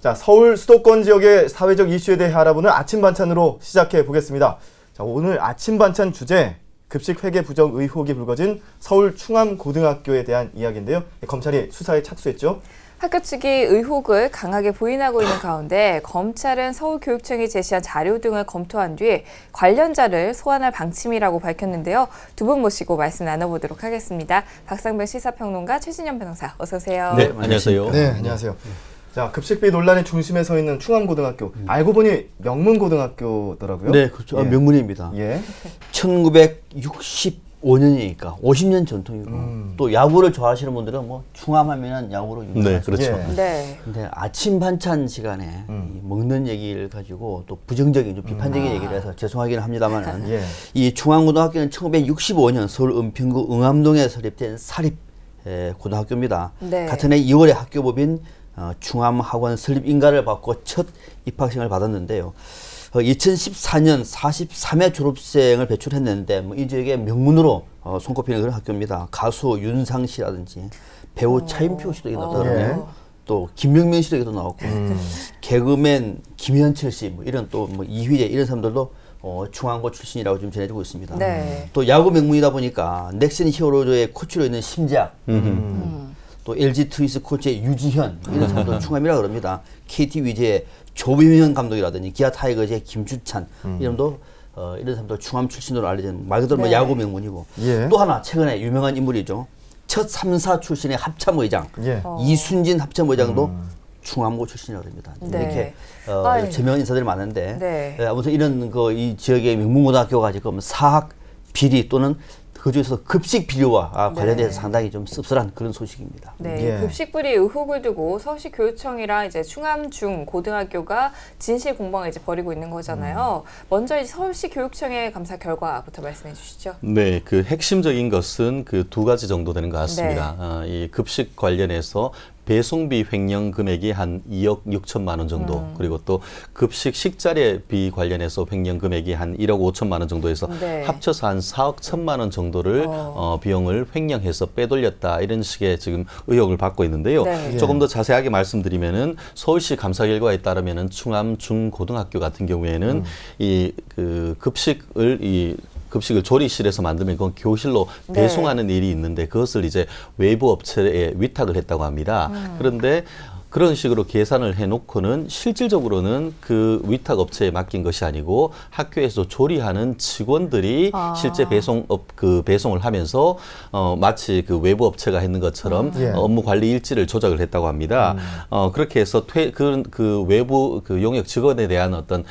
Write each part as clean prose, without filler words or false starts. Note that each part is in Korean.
자, 서울 수도권 지역의 사회적 이슈에 대해 알아보는 아침 반찬으로 시작해 보겠습니다. 자, 오늘 아침 반찬 주제, 급식 회계 부정 의혹이 불거진 서울 충암고등학교에 대한 이야기인데요. 검찰이 수사에 착수했죠. 학교 측이 의혹을 강하게 부인하고 있는 가운데 검찰은 서울교육청이 제시한 자료 등을 검토한 뒤 관련자를 소환할 방침이라고 밝혔는데요. 두 분 모시고 말씀 나눠보도록 하겠습니다. 박상병 시사평론가, 최진영 변호사, 어서 오세요. 네, 안녕하세요. 네, 안녕하세요. 자, 급식비 논란의 중심에 서 있는 충암고등학교. 알고 보니 명문고등학교더라고요. 네, 그렇죠. 예. 명문입니다. 예. 1965년이니까 50년 전통이고 또 야구를 좋아하시는 분들은 뭐 충암하면은 야구로 유명하죠. 네, 그렇죠. 예. 네. 근데 아침 반찬 시간에 이 먹는 얘기를 가지고 또 부정적인, 좀 비판적인 얘기를 해서 죄송하기는 합니다만은 예. 이 충암고등학교는 1965년 서울 은평구 응암동에 설립된 사립 고등학교입니다. 네. 같은 해 2월에 학교법인 충암학원 설립 인가를 받고 첫 입학생을 받았는데요. 2014년 43회 졸업생을 배출했는데 뭐 이 지역의 명문으로 손꼽히는 그런 학교입니다. 가수 윤상 씨라든지 배우 차인표 씨도 여기 나왔거든요. 또 김명민 씨도 여기도 나왔고 개그맨 김현철 씨 뭐 이런 또 뭐 이휘재 이런 사람들도 충암고 출신이라고 지금 전해지고 있습니다. 네. 또 야구 명문이다 보니까 넥센 히어로즈의 코치로 있는 심재학, 또 LG 트윈스 코치의 유지현 이런 사람도 충암이라 그럽니다. KT 위즈의 조비현 감독이라든지 기아 타이거즈의 김주찬 이름도 이런 사람도 충암 출신으로 알려진 말 그대로 뭐 야구 명문이고 예. 또 하나 최근에 유명한 인물이죠. 첫 3사 출신의 합참의장 예. 이순진 합참의장도 충암고 출신이라고 합니다. 네. 이렇게 제명 인사들이 많은데 네. 아무튼 이런 이 지역의 명문고등학교가 지금 사학 비리 또는 그중에서 급식 비리와 관련돼서 상당히 좀 씁쓸한 그런 소식입니다. 네, 예. 급식비리 의혹을 두고 서울시 교육청이랑 이제 충암중 고등학교가 진실 공방을 이제 벌이고 있는 거잖아요. 먼저 이제 서울시 교육청의 감사 결과부터 말씀해 주시죠. 네, 그 핵심적인 것은 그 두 가지 정도 되는 것 같습니다. 이 급식 관련해서 배송비 횡령 금액이 한 2억 6천만 원 정도, 그리고 또 급식 식자재비 관련해서 횡령 금액이 한 1억 5천만 원 정도에서 합쳐서 한 4억 1천만 원 정도를 비용을 횡령해서 빼돌렸다, 이런 식의 지금 의혹을 받고 있는데요. 네. 조금 더 자세하게 말씀드리면은 서울시 감사 결과에 따르면은 충암 중고등학교 같은 경우에는 이 그 급식을 조리실에서 만들면 그건 교실로 배송하는 일이 있는데 그것을 이제 외부 업체에 위탁을 했다고 합니다. 그런데 그런 식으로 계산을 해놓고는 실질적으로는 그 위탁 업체에 맡긴 것이 아니고 학교에서 조리하는 직원들이 실제 배송을 하면서 마치 그 외부 업체가 했는 것처럼 업무 관리 일지를 조작을 했다고 합니다. 그렇게 해서 그 외부 그 용역 직원에 대한 어떤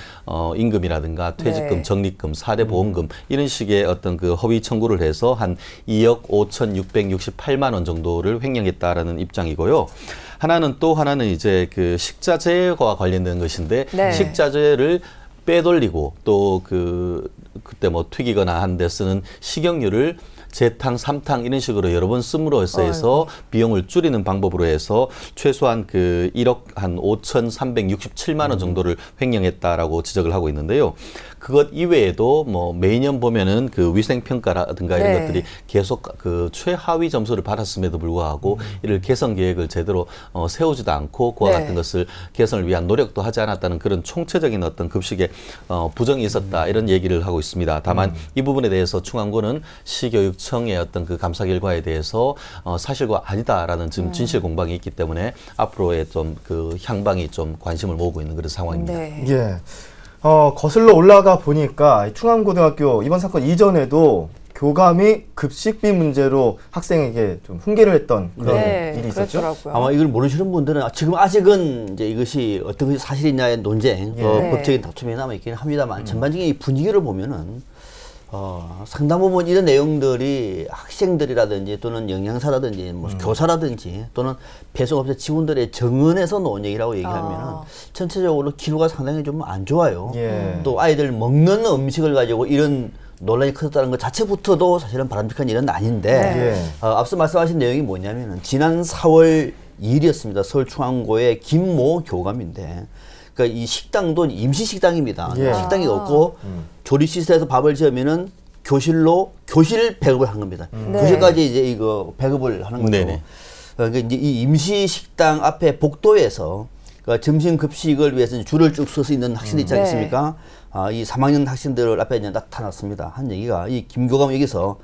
임금이라든가 퇴직금, 적립금, 사례보험금 이런 식의 어떤 그 허위 청구를 해서 한 2억 5,668만 원 정도를 횡령했다라는 입장이고요. 또 하나는 이제 그 식자재와 관련된 것인데 식자재를 빼돌리고 또 그때 뭐 튀기거나 한 데 쓰는 식용유를 재탕, 삼탕 이런 식으로 여러 번 씀으로써 해서 비용을 줄이는 방법으로 해서 최소한 그 1억 한 5,367만 원 정도를 횡령했다라고 지적을 하고 있는데요. 그것 이외에도 뭐 매년 보면은 그 위생평가라든가 이런 것들이 계속 그 최하위 점수를 받았음에도 불구하고 이를 개선 계획을 제대로 세우지도 않고 그와 같은 것을 개선을 위한 노력도 하지 않았다는 그런 총체적인 어떤 급식에 부정이 있었다, 이런 얘기를 하고 있습니다. 다만 이 부분에 대해서 충암고는 시교육청의 어떤 그 감사 결과에 대해서 사실과 아니다라는 지금 진실 공방이 있기 때문에 앞으로의 좀 그 향방이 좀 관심을 모으고 있는 그런 상황입니다. 예. 거슬러 올라가 보니까 충암고등학교 이번 사건 이전에도 교감이 급식비 문제로 학생에게 좀 훈계를 했던 그런 일이 있었죠. 그렇더라고요. 아마 이걸 모르시는 분들은 지금 아직은 이제 이것이 어떤 것이 사실이냐의 논쟁, 법적인 다툼이 남아 있기는 합니다만 전반적인 이 분위기를 보면은 상당 부분 이런 내용들이 학생들이라든지 또는 영양사라든지 뭐 교사라든지 또는 배송업체 직원들의 정언에서 나온 얘기라고 얘기하면 전체적으로 기류가 상당히 좀 안 좋아요. 또 아이들 먹는 음식을 가지고 이런 논란이 커졌다는 것 자체부터도 사실은 바람직한 일은 아닌데 앞서 말씀하신 내용이 뭐냐면은 지난 4월 2일이었습니다. 서울충암고의 김모 교감인데 그러니까 이 식당도 임시 식당입니다. 식당이 없고 조리시설에서 밥을 지으면은 교실 배급을 한 겁니다. 교실까지 이제 이거 배급을 하는 거죠. 그러니까 이제 이 임시 식당 앞에 복도에서 그러니까 점심 급식을 위해서 줄을 쭉 서서 있는 학생들 있지 않겠습니까? 이 3학년 학생들 앞에 이제 나타났습니다. 한 얘기가 이 김교감 여기서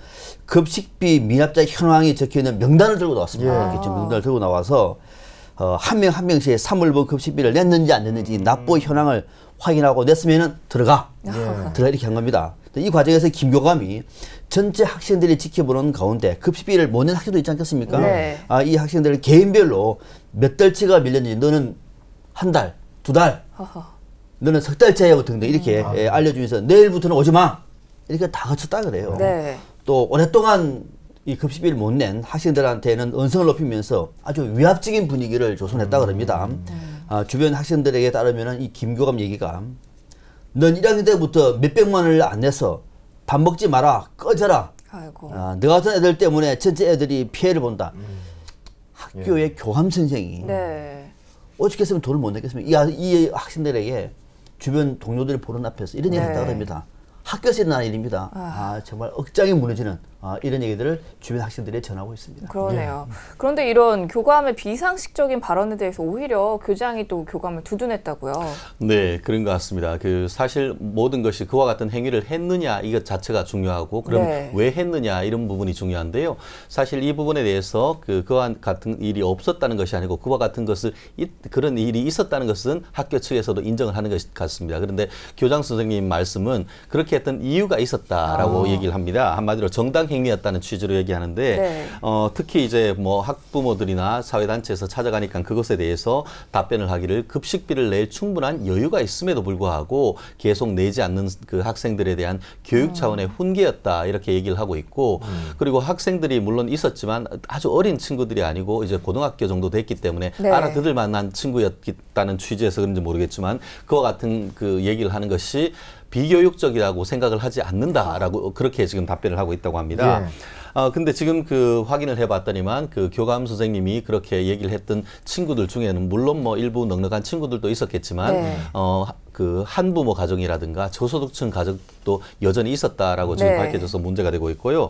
급식비 미납자 현황이 적혀 있는 명단을 들고 나왔습니다. 이렇게 명단을 들고 나와서 한 명 한 명씩 3월분 급식비를 냈는지 안 냈는지 납부 현황을 확인하고 냈으면은 들어가 이렇게 한 겁니다. 이 과정에서 김교감이 전체 학생들이 지켜보는 가운데 급식비를 못 낸 학생도 있지 않겠습니까? 네. 이 학생들을 개인별로 몇 달치가 밀렸는지 너는 한 달, 두 달, 너는 석 달째야 등등 이렇게 알려주면서 내일부터는 오지 마 이렇게 다 거쳤다 그래요. 네. 또 오랫동안 이 급식비를 못 낸 학생들한테는 언성을 높이면서 아주 위압적인 분위기를 조성했다 그럽니다. 주변 학생들에게 따르면 이 김교감 얘기가 넌 1학년 때부터 몇백만 원을 안 내서 밥 먹지 마라 꺼져라. 아이고. 너 같은 애들 때문에 전체 애들이 피해를 본다. 학교의 교감 선생이 네. 어떻게 했으면 돈을 못 내겠습니까? 이 학생들에게 주변 동료들이 보는 앞에서 이런 얘기를 했다고 합니다. 학교에서 일어나는 일입니다. 정말 억장이 무너지는 이런 얘기들을 주변 학생들이 전하고 있습니다. 그러네요. 그런데 이런 교감의 비상식적인 발언에 대해서 오히려 교장이 또 교감을 두둔했다고요. 네, 그런 것 같습니다. 사실 모든 것이 그와 같은 행위를 했느냐 이것 자체가 중요하고 그럼 왜 했느냐 이런 부분이 중요한데요. 사실 이 부분에 대해서 그와 같은 일이 없었다는 것이 아니고 그와 같은 것을 그런 일이 있었다는 것은 학교 측에서도 인정을 하는 것 같습니다. 그런데 교장 선생님 말씀은 그렇게 했던 이유가 있었다라고 얘기를 합니다. 한마디로 정당 행위였다는 취지로 얘기하는데 특히 이제 뭐 학부모들이나 사회단체에서 찾아가니까 그것에 대해서 답변을 하기를 급식비를 낼 충분한 여유가 있음에도 불구하고 계속 내지 않는 그 학생들에 대한 교육 차원의 훈계였다 이렇게 얘기를 하고 있고 그리고 학생들이 물론 있었지만 아주 어린 친구들이 아니고 이제 고등학교 정도 됐기 때문에 알아들을 만한 친구였다는 취지에서 그런지 모르겠지만 그와 같은 그 얘기를 하는 것이 비교육적이라고 생각을 하지 않는다라고 그렇게 지금 답변을 하고 있다고 합니다. 근데 지금 확인을 해봤더니만 교감 선생님이 그렇게 얘기를 했던 친구들 중에는 물론 뭐 일부 넉넉한 친구들도 있었겠지만 한부모 가정이라든가 저소득층 가정도 여전히 있었다라고 지금 밝혀져서 문제가 되고 있고요.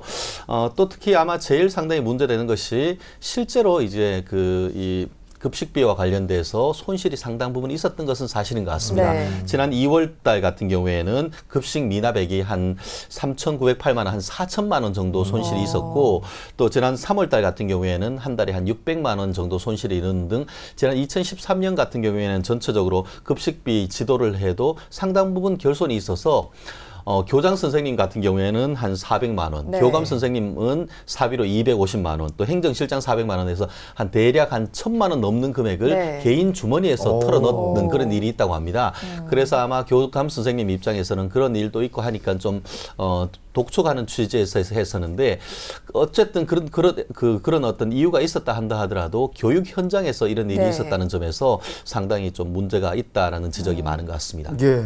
또 특히 아마 제일 상당히 문제되는 것이 실제로 이제 이 급식비와 관련돼서 손실이 상당 부분 있었던 것은 사실인 것 같습니다. 지난 2월 달 같은 경우에는 급식 미납액이 한 3,908만 원, 한 4천만 원 정도 손실이 있었고 또 지난 3월 달 같은 경우에는 한 달에 한 600만 원 정도 손실이 있는 등 지난 2013년 같은 경우에는 전체적으로 급식비 지도를 해도 상당 부분 결손이 있어서 교장 선생님 같은 경우에는 한 400만 원, 교감 선생님은 사비로 250만 원, 또 행정실장 400만 원에서 한 대략 한 1,000만 원 넘는 금액을 개인 주머니에서 털어넣는 그런 일이 있다고 합니다. 그래서 아마 교감 선생님 입장에서는 그런 일도 있고 하니까 좀 독촉하는 취지에서 했었는데 어쨌든 그런 어떤 이유가 있었다 한다 하더라도 교육 현장에서 이런 일이 있었다는 점에서 상당히 좀 문제가 있다라는 지적이 많은 것 같습니다. 예.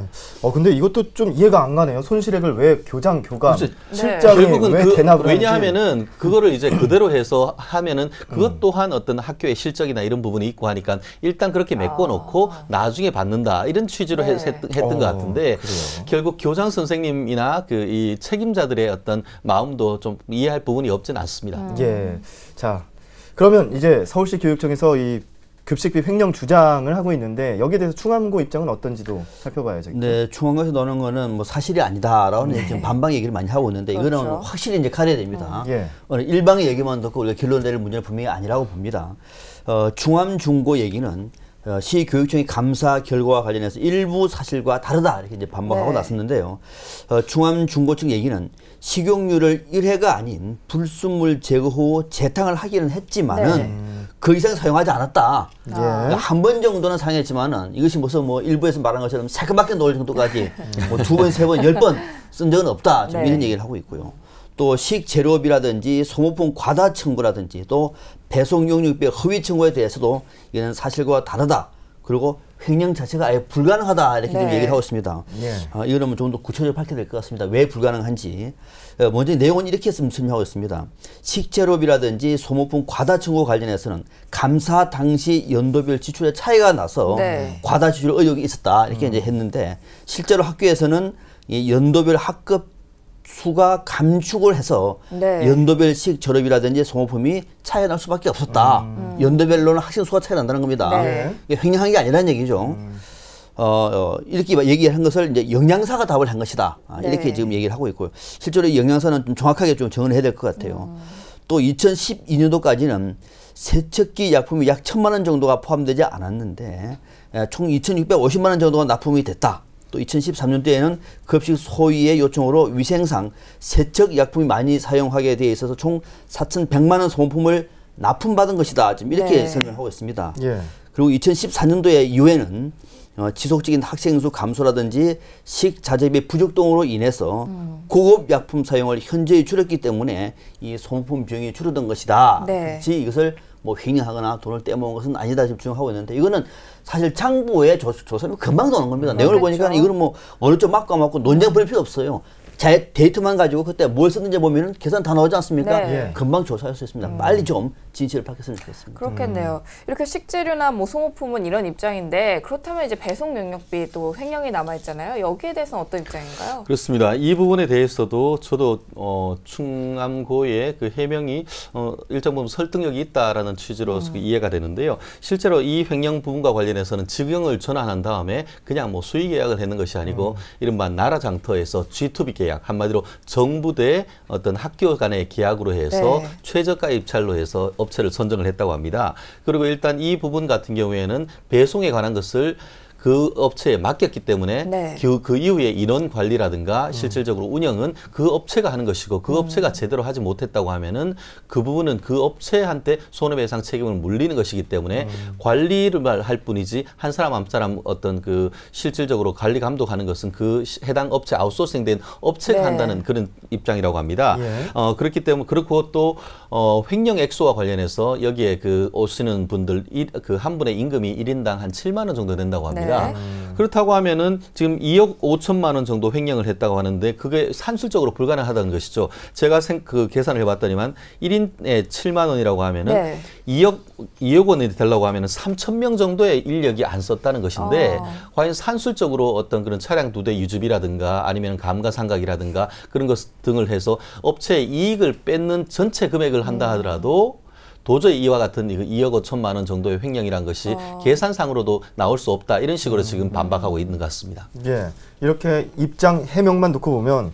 근데 이것도 좀 이해가 안 가네요. 손실액을 왜 교장, 교감, 실장이 결국은 왜 대납을 하는지. 왜냐하면은 그거를 이제 그대로 해서 하면은 그것 또한 어떤 학교의 실적이나 이런 부분이 있고 하니까 일단 그렇게 메꿔놓고 나중에 받는다 이런 취지로 했던 것 같은데 결국 교장 선생님이나 이 책임자들의 어떤 마음도 좀 이해할 부분이 없지는 않습니다. 예. 자, 그러면 이제 서울시 교육청에서 이 급식비 횡령 주장을 하고 있는데 여기에 대해서 충암고 입장은 어떤지도 살펴봐야죠. 네, 충암고에서 나오는 거는 뭐 사실이 아니다라는 지금 반박 얘기를 많이 하고 있는데 이거는 확실히 이제 가려야 됩니다. 일방의 얘기만 듣고 우리가 결론 내릴 문제는 분명히 아니라고 봅니다. 충암중고 얘기는 시교육청의 감사 결과와 관련해서 일부 사실과 다르다 이렇게 이제 반박하고 나섰는데요. 충암중고청 얘기는 식용유를 1회가 아닌 불순물 제거 후 재탕을 하기는 했지만은 그 이상 사용하지 않았다. 그러니까 한 번 정도는 사용했지만은 이것이 무슨 뭐 일부에서 말한 것처럼 새까맣게 놓을 정도까지 뭐 2번, 3번, 10번 쓴 적은 없다. 좀 이런 얘기를 하고 있고요. 또 식재료비라든지 소모품 과다 청구라든지 또 배송 용역비 허위 청구에 대해서도 이는 사실과 다르다. 그리고 횡령 자체가 아예 불가능하다 이렇게 좀 얘기를 하고 있습니다. 이거는 좀 더 구체적으로 밝혀야 될 것 같습니다. 왜 불가능한지. 먼저 내용은 이렇게 설명하고 있습니다. 식재료비라든지 소모품 과다 청구 관련해서는 감사 당시 연도별 지출에 차이가 나서 과다 지출 의혹이 있었다 이렇게 이제 했는데 실제로 학교에서는 이 연도별 학급 수가 감축을 해서 네. 연도별식 절업이라든지 소모품이 차이가 날 수밖에 없었다. 연도별로는 학생 수가 차이가 난다는 겁니다. 네. 이게 횡령한 게 아니라는 얘기죠. 이렇게 얘기한 것을 이제 영양사가 답을 한 것이다. 네. 이렇게 지금 얘기를 하고 있고요. 실제로 이 영양사는 좀 정확하게 좀 정언을 해야 될 것 같아요. 또 2012년도까지는 세척기 약품이 약 1,000만 원 정도가 포함되지 않았는데 총 2,650만 원 정도가 납품이 됐다. 또 2013년도에는 급식 소위의 요청으로 위생상 세척 약품이 많이 사용하게 돼 있어서 총 4,100만 원 소모품을 납품받은 것이다. 지금 이렇게 네. 설명하고 있습니다. 예. 그리고 2014년도에 이후에는 지속적인 학생 수 감소라든지 식자재비 부족 등으로 인해서 고급 약품 사용을 현저히 줄였기 때문에 이 소모품 비용이 줄어든 것이다. 네. 그렇지 이것을 뭐 횡령하거나 돈을 떼먹은 것은 아니다 지금 주장하고 있는데 이거는 사실 장부의 조사는 금방 나오는 겁니다. 내용을 그렇죠. 보니까 이거는 뭐 어느 쪽 맞고 안 맞고 논쟁 벌일 필요 없어요. 제 데이터만 가지고 그때 뭘 썼는지 보면은 계산 다 나오지 않습니까? 네. 금방 조사할 수 있습니다. 빨리 좀 진실을 밝혔으면 좋겠습니다. 그렇겠네요. 이렇게 식재료나 뭐 소모품은 이런 입장인데 그렇다면 이제 배송 영역비 또 횡령이 남아 있잖아요. 여기에 대해서는 어떤 입장인가요? 그렇습니다. 이 부분에 대해서도 저도 충암고의 그 해명이 일정 부분 설득력이 있다라는 취지로 이해가 되는데요. 실제로 이 횡령 부분과 관련해서는 직영을 전환한 다음에 그냥 뭐 수의 계약을 했는 것이 아니고 이른바 나라 장터에서 G2B 계약, 한마디로 정부 대 어떤 학교 간의 계약으로 해서 네. 최저가 입찰로 해서 업체를 선정을 했다고 합니다. 그리고 일단 이 부분 같은 경우에는 배송에 관한 것을 그 업체에 맡겼기 때문에 네. 그 이후에 인원 관리라든가 실질적으로 운영은 그 업체가 하는 것이고 그 업체가 제대로 하지 못했다고 하면은 그 부분은 그 업체한테 손해배상 책임을 물리는 것이기 때문에 관리를 할 뿐이지 한 사람 한 사람 어떤 그 실질적으로 관리 감독하는 것은 그 해당 업체 아웃소싱된 업체가 네. 한다는 그런 입장이라고 합니다. 예. 그렇기 때문에 그렇고 또 횡령 액수와 관련해서 여기에 그 오시는 분들 그 한 분의 임금이 1인당 한 7만 원 정도 된다고 합니다. 네. 그렇다고 하면은 지금 2억 5천만 원 정도 횡령을 했다고 하는데 그게 산술적으로 불가능하다는 것이죠. 제가 그 계산을 해봤더니만 1인에 7만 원이라고 하면은 네. 2억 원이 되려고 하면은 3천 명 정도의 인력이 안 썼다는 것인데 과연 산술적으로 어떤 그런 차량 2대 유지비라든가 아니면 감가상각이라든가 그런 것 등을 해서 업체의 이익을 뺏는 전체 금액을 한다 하더라도 도저히 이와 같은 2억 5천만 원 정도의 횡령이란 것이 계산상으로도 나올 수 없다. 이런 식으로 지금 반박하고 있는 것 같습니다. 예. 이렇게 입장 해명만 놓고 보면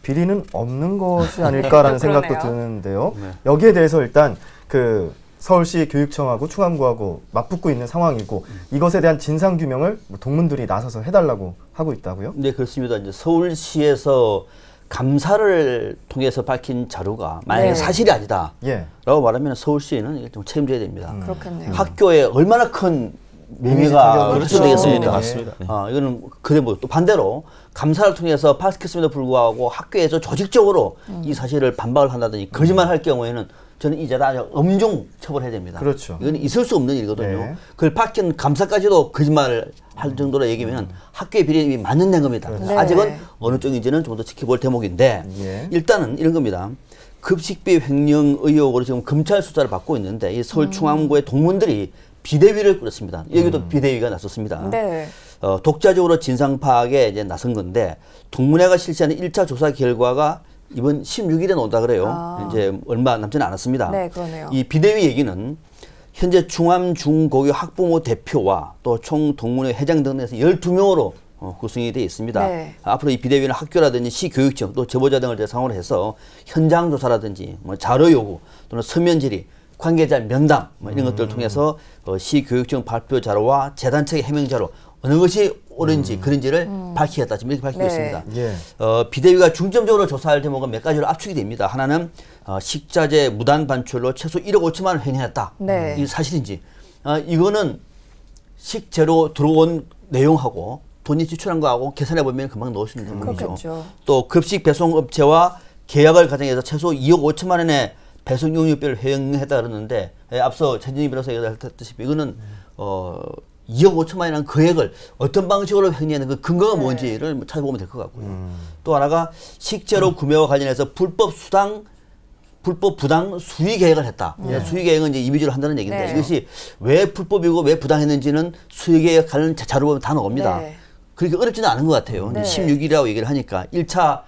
비리는 없는 것이 아닐까라는 생각도 그러네요. 드는데요. 여기에 대해서 일단 그 서울시 교육청하고 충암고하고 맞붙고 있는 상황이고 이것에 대한 진상 규명을 동문들이 나서서 해달라고 하고 있다고요? 네, 그렇습니다. 이제 서울시에서 감사를 통해서 밝힌 자료가 만약에 네. 사실이 아니다. 예. 라고 말하면 서울시에는 이게 좀 책임져야 됩니다. 그렇겠네요. 학교에 얼마나 큰 이미지 매매가 타격을 그렇죠 그렇죠. 되겠습니까? 네, 맞습니다. 네. 이거는 그래 뭐 또 반대로 감사를 통해서 밝혔음에도 불구하고 학교에서 조직적으로 이 사실을 반박을 한다든지 거짓말할 경우에는 저는 이 자다 엄중 처벌해야 됩니다. 그렇죠. 이건 있을 수 없는 일이거든요. 네. 그걸 밝힌 감사까지도 거짓말을 할 정도로 얘기하면 학교의 비리는 이미 맞는 겁니다. 네. 아직은 어느 쪽인지는 좀 더 지켜볼 대목인데 예. 일단은 이런 겁니다. 급식비 횡령 의혹으로 지금 검찰 수사를 받고 있는데 이 서울중앙고의 동문들이 비대위를 꾸렸습니다. 여기도 비대위가 나섰습니다. 네. 독자적으로 진상 파악에 이제 나선 건데 동문회가 실시하는 1차 조사 결과가 이번 16일에 나온다 그래요. 이제 얼마 남지는 않았습니다. 네, 그러네요. 이 비대위 얘기는 현재 중암중고교 학부모 대표와 또 총동문회 회장 등에서 12명으로 구성이 되어 있습니다. 네. 앞으로 이 비대위는 학교라든지 시교육청 또 제보자 등을 대상으로 해서 현장 조사라든지 뭐 자료 요구 또는 서면 질의 관계자 면담 뭐 이런 것들을 통해서 시교육청 발표 자료와 재단 측의 해명 자료 어느 것이 옳은지 그런지를 밝히겠다. 지금 이렇게 밝히고 네. 있습니다. 예. 비대위가 중점적으로 조사할 대목은 몇 가지로 압축이 됩니다. 하나는 식자재 무단 반출로 최소 1억 5천만 원을 횡령했다. 네. 이게 사실인지. 이거는 식재료 들어온 내용하고 돈이 지출한 거하고 계산해 보면 금방 넣을 수 있는 부분이죠. 그렇겠죠. 또 급식 배송 업체와 계약을 가정해서 최소 2억 5천만 원의 배송 용역비를 횡령했다 그러는데 앞서 최진희 변호사가 얘기했듯이 이거는 2억 5천만이라는 금액을 어떤 방식으로 횡령하는 그 근거가 뭔지를 찾아보면 될 것 같고요. 또 하나가 식재료 구매와 관련해서 불법 부당 수의 계획을 했다. 수의 계획은 이제 이미지로 한다는 얘기인데 네. 이것이 왜 불법이고 왜 부당했는지는 수의 계획 관련 자료 보면 다 나옵니다. 네. 그렇게 어렵지는 않은 것 같아요. 네. 16일이라고 얘기를 하니까 1차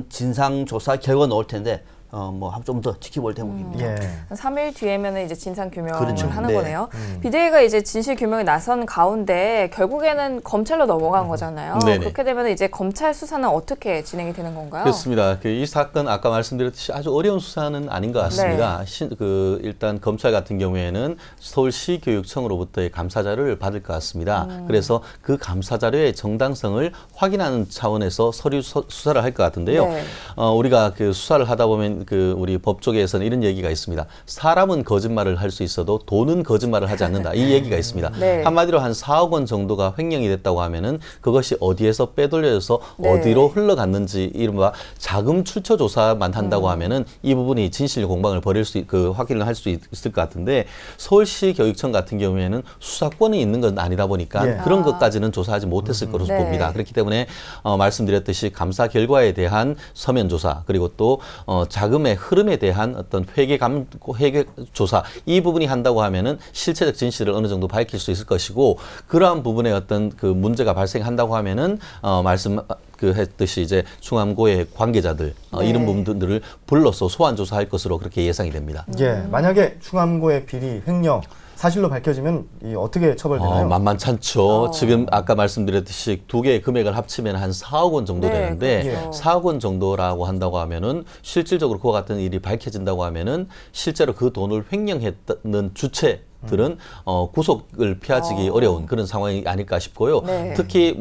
진상조사 결과 나올 텐데 뭐 좀 더 지켜볼 대목입니다. 예. 3일 뒤에면은 이제 진상 규명을 그렇죠. 하는 네. 거네요. 비대위가 이제 진실 규명에 나선 가운데 결국에는 검찰로 넘어간 거잖아요. 네네. 그렇게 되면 이제 검찰 수사는 어떻게 진행이 되는 건가요? 그렇습니다. 이 사건 아까 말씀드렸듯이 아주 어려운 수사는 아닌 것 같습니다. 일단 검찰 같은 경우에는 서울시 교육청으로부터의 감사 자료를 받을 것 같습니다. 그래서 그 감사 자료의 정당성을 확인하는 차원에서 서류 수사를 할 것 같은데요. 네. 우리가 그 수사를 하다 보면 우리 법조계에서는 이런 얘기가 있습니다. 사람은 거짓말을 할 수 있어도 돈은 거짓말을 하지 않는다. 이 얘기가 있습니다. 네. 한마디로 한 4억 원 정도가 횡령이 됐다고 하면은 그것이 어디에서 빼돌려져서 네. 어디로 흘러갔는지 이른바 자금 출처 조사만 한다고 하면은 이 부분이 진실 공방을 확인을 할 수 있을 것 같은데 서울시 교육청 같은 경우에는 수사권이 있는 건 아니다 보니까 예. 그런 것까지는 조사하지 못했을 것으로 네. 봅니다. 그렇기 때문에 말씀드렸듯이 감사 결과에 대한 서면 조사 그리고 또 자금의 흐름에 대한 어떤 회계 조사 이 부분이 한다고 하면은 실체적 진실을 어느 정도 밝힐 수 있을 것이고 그러한 부분에 어떤 그 문제가 발생한다고 하면은 했듯이 이제 충암고의 관계자들 이런 부분들을 불러서 소환 조사할 것으로 그렇게 예상이 됩니다. 예. 만약에 충암고의 비리, 횡령 사실로 밝혀지면 어떻게 처벌되나요? 만만찮죠. 지금 아까 말씀드렸듯이 두 개의 금액을 합치면 한 4억 원 정도 네, 되는데 그렇죠. 4억 원 정도라고 한다고 하면은 실질적으로 그와 같은 일이 밝혀진다고 하면은 실제로 그 돈을 횡령했는 주체들은 구속을 피하기 어려운 그런 상황이 아닐까 싶고요. 네. 특히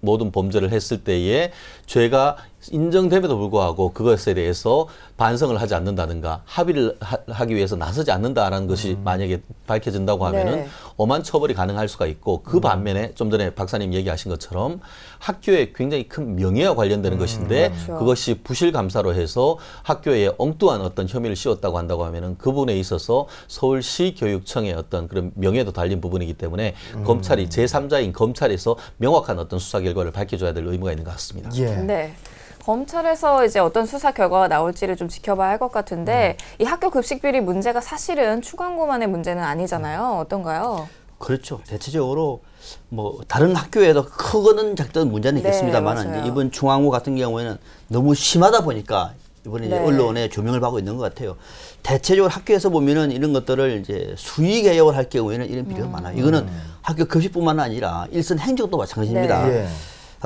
모든 범죄를 했을 때에 죄가 인정됨에도 불구하고 그것에 대해서 반성을 하지 않는다든가 합의를 하기 위해서 나서지 않는다라는 것이 만약에 밝혀진다고 하면은 네. 엄한 처벌이 가능할 수가 있고 그 반면에 좀 전에 박사님 얘기하신 것처럼 학교에 굉장히 큰 명예와 관련되는 것인데 그렇죠. 그것이 부실 감사로 해서 학교에 엉뚱한 어떤 혐의를 씌웠다고 한다고 하면은 그 부분에 있어서 서울시 교육청의 어떤 그런 명예도 달린 부분이기 때문에 검찰이 제3자인 검찰에서 명확한 어떤 수사 결과를 밝혀줘야 될 의무가 있는 것 같습니다. 예. 네. 검찰에서 이제 어떤 수사 결과가 나올지를 좀 지켜봐야 할 것 같은데 이 학교 급식 비리 문제가 사실은 충암고만의 문제는 아니잖아요. 어떤가요? 그렇죠. 대체적으로 뭐 다른 학교에도 크거는 작든 문제는 네, 있겠습니다만 맞아요. 이번 충암고 같은 경우에는 너무 심하다 보니까 이번에 이제 네. 언론에 조명을 받고 있는 것 같아요. 대체적으로 학교에서 보면은 이런 것들을 이제 수의 개혁을 할 경우에는 이런 비리가 많아요. 이거는 학교 급식뿐만 아니라 일선 행정도 마찬가지입니다. 예.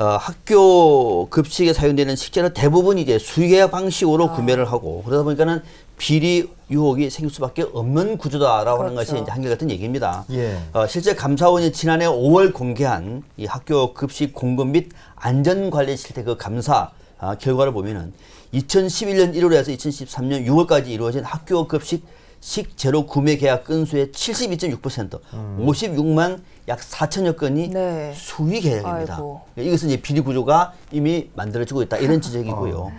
학교 급식에 사용되는 식재료 대부분 이제 수의계약 방식으로 구매를 하고 그러다 보니까는 비리 유혹이 생길 수밖에 없는 구조다라고 하는 그렇죠. 것이 이제 한결같은 얘기입니다. 예. 실제 감사원이 지난해 5월 공개한 이 학교 급식 공급 및 안전 관리 실태 그 감사 결과를 보면은 2011년 1월에서 2013년 6월까지 이루어진 학교 급식 식재료 구매 계약 건수의 72.6%, 56만 약 4천여 건이 네. 수의 계약입니다. 아이고. 이것은 이제 비리 구조가 이미 만들어지고 있다 이런 지적이고요.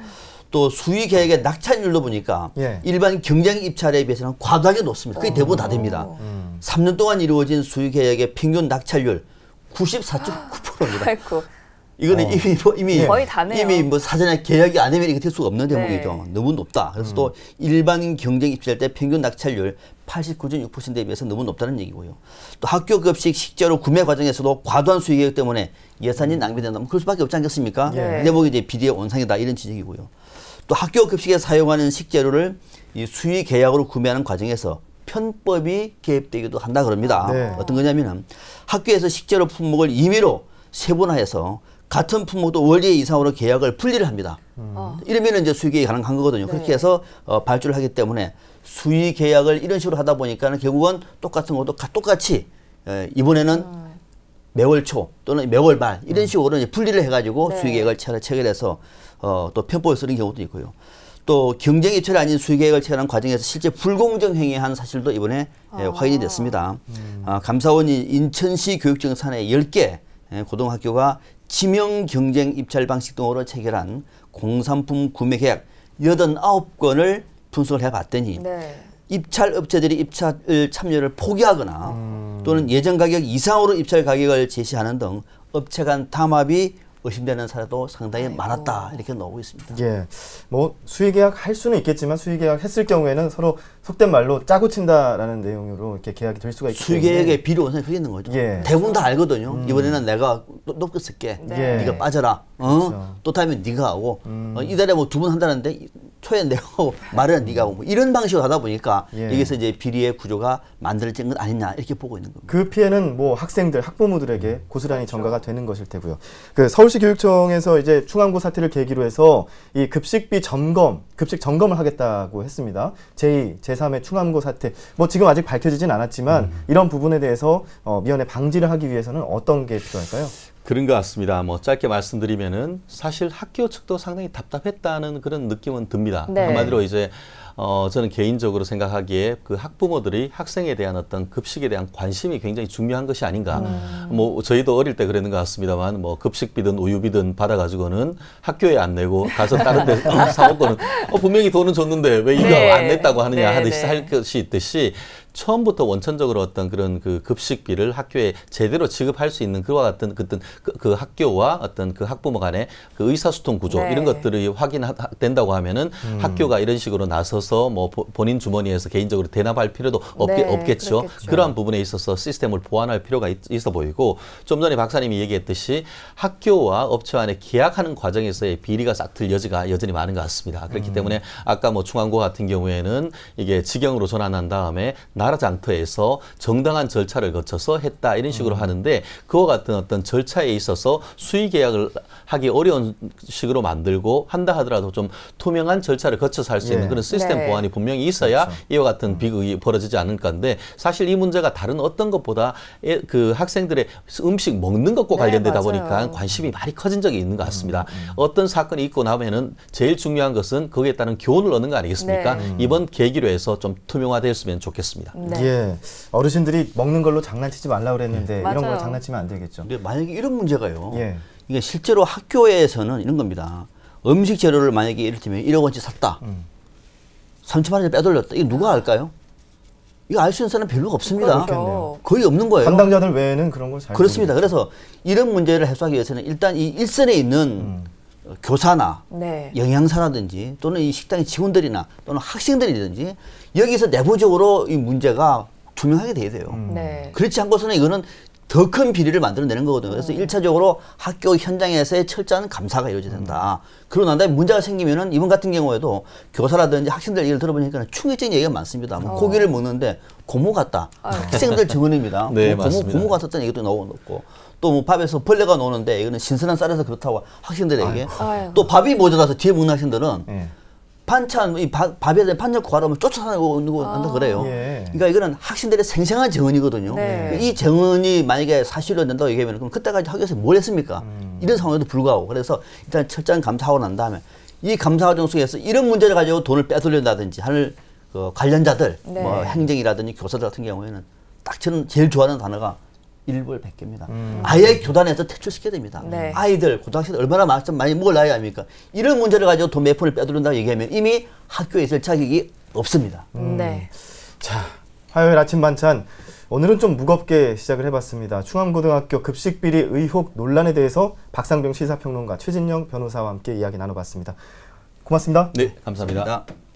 또 수의 계약의 낙찰률도 보니까 예. 일반 경쟁 입찰에 비해서는 과도하게 높습니다. 그게 대부분 다 됩니다. 3년 동안 이루어진 수의 계약의 평균 낙찰률 94.9%입니다. 아이고. 이거는 이미 거의 다네요. 이미 뭐 사전에 계약이 안 되면 이게 될 수가 없는 네. 대목이죠. 너무 높다. 그래서 또 일반 경쟁 입찰 때 평균 낙찰률 89.6%에 비해서 너무 높다는 얘기고요. 또 학교 급식 식재료 구매 과정에서도 과도한 수의 계획 때문에 예산이 낭비된다면 그럴 수밖에 없지 않겠습니까? 네. 이 대목이 이제 비리의 원상이다 이런 지적이고요. 또 학교 급식에 사용하는 식재료를 이 수의 계약으로 구매하는 과정에서 편법이 개입되기도 한다 그럽니다. 네. 어떤 거냐면은 학교에서 식재료 품목을 임의로 세분화해서 같은 품목도 월계 이상으로 계약을 분리를 합니다. 이러면 이제 수의 계약이 가능한 거거든요. 네. 그렇게 해서 발주를 하기 때문에 수의 계약을 이런 식으로 하다 보니까는 결국은 똑같은 것도 똑같이 이번에는 매월 초 또는 매월 말 이런 식으로 이제 분리를 해가지고 네. 수의 계약을 체결해서 또 편법을 쓰는 경우도 있고요. 또 경쟁 입찰이 아닌 수의 계약을 체결하는 과정에서 실제 불공정 행위한 사실도 이번에 확인이 됐습니다. 감사원이 인천시 교육청 산하의 10개 고등학교가 지명 경쟁 입찰 방식 등으로 체결한 공산품 구매 계약 89건을 분석을 해봤더니 네. 입찰 업체들이 입찰 참여를 포기하거나 또는 예정 가격 이상으로 입찰 가격을 제시하는 등 업체 간 담합이 의심되는 사례도 상당히 아이고. 많았다 이렇게 나오고 있습니다. 예, 뭐 수의 계약 할 수는 있겠지만 수의 계약 했을 경우에는 서로 속된 말로 짜고 친다라는 내용으로 이렇게 계약이 될 수가 있기 때문에 수계획의 비리 원상이 그게 있는 거죠. 예. 대부분 다 알거든요. 이번에는 내가 높게 쓸게. 네. 네가 빠져라. 그렇죠. 또 타면 네가 하고 이달에 뭐 2번 한다는데 초에 내가 하고 말은 네가 하고 뭐 이런 방식으로 하다 보니까 예. 여기서 이제 비리의 구조가 만들어진 것 아니냐 이렇게 보고 있는 겁니다. 그 피해는 뭐 학생들, 학부모들에게 고스란히 전가가 되는 것일 테고요. 그 서울시 교육청에서 이제 충암고 사태를 계기로 해서 이 급식비 점검, 급식 점검을 하겠다고 했습니다. 제2, 제3의 충암고 사태. 뭐 지금 아직 밝혀지진 않았지만 이런 부분에 대해서 미연에 방지를 하기 위해서는 어떤 게 필요할까요? 그런 것 같습니다. 뭐 짧게 말씀드리면은 사실 학교 측도 상당히 답답했다는 그런 느낌은 듭니다. 네. 한마디로 이제 저는 개인적으로 생각하기에 그 학부모들이 학생에 대한 어떤 급식에 대한 관심이 굉장히 중요한 것이 아닌가. 뭐 저희도 어릴 때 그랬는 것 같습니다만 뭐 급식비든 우유비든 받아가지고는 학교에 안 내고 가서 다른 데 사먹고는 분명히 돈은 줬는데 왜 이거 네. 안 냈다고 하느냐 네, 하듯이 네. 할 것이 있듯이 처음부터 원천적으로 어떤 그런 그 급식비를 학교에 제대로 지급할 수 있는 그와 같은 그 학교와 어떤 그 학부모 간의 그 의사소통 구조 네. 이런 것들이 확인된다고 하면은 학교가 이런 식으로 나서서 뭐 본인 주머니에서 개인적으로 대납할 필요도 네, 없겠죠. 그렇겠죠. 그러한 부분에 있어서 시스템을 보완할 필요가 있어 보이고 좀 전에 박사님이 얘기했듯이 학교와 업체 간에 계약하는 과정에서의 비리가 싹틀 여지가 여전히 많은 것 같습니다. 그렇기 때문에 아까 뭐 충암고 같은 경우에는 이게 직영으로 전환한 다음에 나라 장터에서 정당한 절차를 거쳐서 했다 이런 식으로 하는데 그와 같은 어떤 절차에 있어서 수의 계약을 하기 어려운 식으로 만들고 한다 하더라도 좀 투명한 절차를 거쳐서 할 수 있는 예. 그런 시스템 네. 보완이 분명히 있어야 그렇죠. 이와 같은 비극이 벌어지지 않을 건데 사실 이 문제가 다른 어떤 것보다 그 학생들의 음식 먹는 것과 네, 관련되다 맞아요. 보니까 관심이 많이 커진 적이 있는 것 같습니다. 어떤 사건이 있고 나면은 제일 중요한 것은 거기에 따른 교훈을 얻는 거 아니겠습니까? 네. 이번 계기로 해서 좀 투명화됐으면 좋겠습니다. 네. 예, 어르신들이 먹는 걸로 장난치지 말라 그랬는데 이런 걸 맞아요. 장난치면 안 되겠죠. 근데 만약에 이런 문제가요. 예. 이게 실제로 학교에서는 이런 겁니다. 음식 재료를 만약에 이를테면 1억 원치 샀다. 3천만 원을 빼돌렸다. 이거 누가 알까요? 이거 알 수 있는 사람 별로 없습니다. 그렇죠. 거의 없는 거예요. 담당자들 외에는 그런 걸 잘 그렇습니다. 그래서 이런 문제를 해소하기 위해서는 일단 이 일선에 있는 교사나 네. 영양사라든지 또는 이 식당의 직원들이나 또는 학생들이든지 여기서 내부적으로 이 문제가 투명하게 돼야 돼요. 네. 그렇지 않고서는 이거는 더 큰 비리를 만들어내는 거거든요. 그래서 1차적으로 학교 현장에서의 철저한 감사가 이루어져야 된다. 그러고 난 다음에 문제가 생기면은 이번 같은 경우에도 교사라든지 학생들 얘기를 들어보니까 충격적인 얘기가 많습니다. 뭐 고기를 먹는데 고모 같다. 학생들 증언입니다. 네, 고모 맞습니다. 같았다는 얘기도 나오고 또 뭐 밥에서 벌레가 노는데 이거는 신선한 쌀에서 그렇다고 학생들에게 아이고. 또 밥이 모자라서 뒤에 먹는 학생들은 예. 반찬 이 밥에 대한 반찬 구하려면 쫓아다니고 한다 그래요. 예. 그러니까 이거는 학생들의 생생한 증언이거든요. 네. 이 증언이 만약에 사실로 된다고 얘기하면 그럼 그때까지 학교에서 뭘 했습니까? 이런 상황에도 불구하고 그래서 일단 철저한 감사하고 난 다음에 이 감사 과정 속에서 이런 문제를 가지고 돈을 빼돌린다든지 하는 그 관련자들 네. 뭐 행정이라든지 교사들 같은 경우에는 딱 저는 제일 좋아하는 단어가 일벌백계입니다. 아예 교단에서 퇴출시켜야 됩니다. 네. 아이들, 고등학생들 얼마나 많이 먹을 나이 아닙니까? 이런 문제를 가지고 돈 몇 푼을 빼돌린다고 얘기하면 이미 학교에 있을 자격이 없습니다. 네. 자, 화요일 아침 반찬. 오늘은 좀 무겁게 시작을 해봤습니다. 충암고등학교 급식비리 의혹 논란에 대해서 박상병 시사평론가 최진영 변호사와 함께 이야기 나눠봤습니다. 고맙습니다. 네, 감사합니다. 감사합니다.